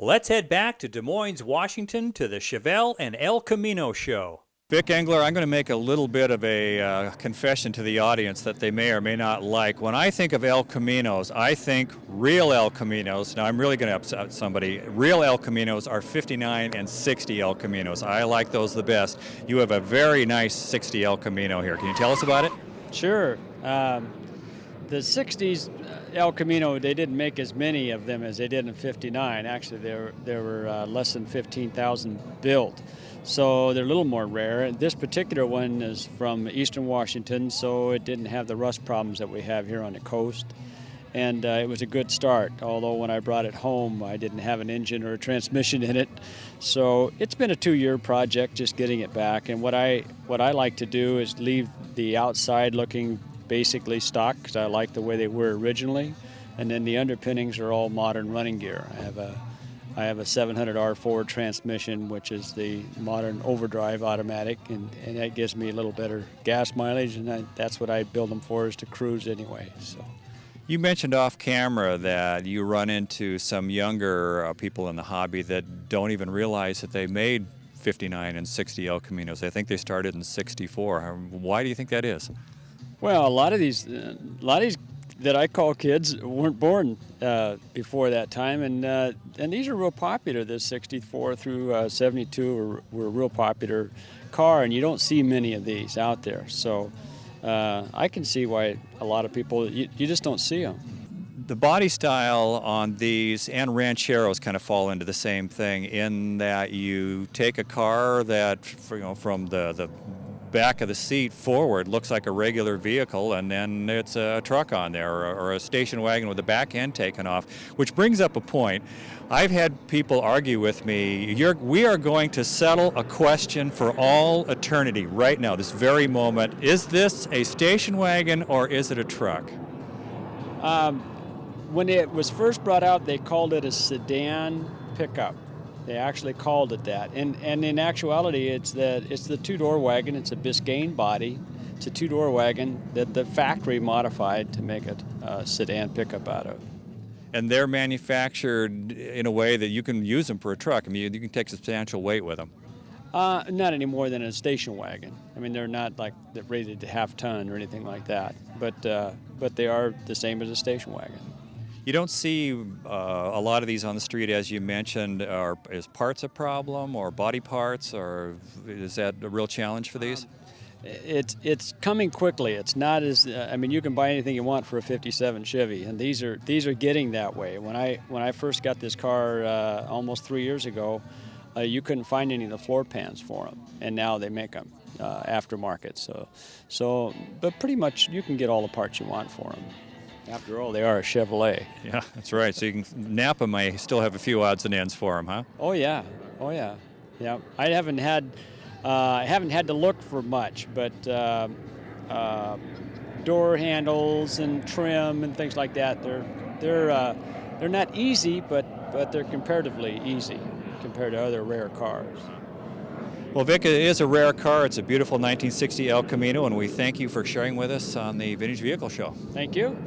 Let's head back to Des Moines, Washington to the Chevelle and El Camino show. Vic Engler, I'm going to make a little bit of a confession to the audience that they may or may not like. When I think of El Caminos, I think real El Caminos. Now, I'm really going to upset somebody. Real El Caminos are 59 and 60 El Caminos. I like those the best. You have a very nice 60 El Camino here. Can you tell us about it? Sure. The 60s El Camino, they didn't make as many of them as they did in 59. Actually, there were less than 15,000 built. So they're a little more rare. This particular one is from eastern Washington, so it didn't have the rust problems that we have here on the coast. And it was a good start, although when I brought it home, I didn't have an engine or a transmission in it. So it's been a 2-year project just getting it back. And what I like to do is leave the outside looking basically stock, because I like the way they were originally. And then the underpinnings are all modern running gear. I have a 700R4 transmission, which is the modern overdrive automatic, and that gives me a little better gas mileage, and that's what I build them for, is to cruise anyway. So. You mentioned off camera that you run into some younger people in the hobby that don't even realize that they made 59 and 60 El Caminos. They think they started in 64. Why do you think that is? Well, a lot of these that I call kids weren't born before that time, and these are real popular. This 64 through 72 were a real popular car, and you don't see many of these out there. So I can see why a lot of people, you just don't see them. The body style on these and Rancheros kind of fall into the same thing, in that you take a car that, from the back of the seat forward looks like a regular vehicle, and then it's a truck on there, or a station wagon with the back end taken off, which brings up a point. I've had people argue with me, we are going to settle a question for all eternity right now, this very moment. Is this a station wagon or is it a truck? When it was first brought out, they called it a sedan pickup. They actually called it that, and in actuality, it's the two-door wagon. It's a Biscayne body. It's a two-door wagon that the factory modified to make it a sedan pickup out of. And they're manufactured in a way that you can use them for a truck. I mean, you can take substantial weight with them. Not any more than a station wagon. I mean, they're not like rated to half-ton or anything like that, but they are the same as a station wagon. You don't see a lot of these on the street, as you mentioned. Is parts a problem, or body parts, or is that a real challenge for these? It's coming quickly. It's not as I mean, you can buy anything you want for a '57 Chevy, and these are getting that way. When I first got this car almost 3 years ago, you couldn't find any of the floor pans for them, and now they make them aftermarket. So, but pretty much you can get all the parts you want for them. After all, they are a Chevrolet. Yeah, that's right. So you can nap them. I still have a few odds and ends for them, huh? Oh yeah, yeah. I haven't had to look for much, but door handles and trim and things like that. They're not easy, but they're comparatively easy compared to other rare cars. Well, Vic, it is a rare car. It's a beautiful 1960 El Camino, and we thank you for sharing with us on the Vintage Vehicle Show. Thank you.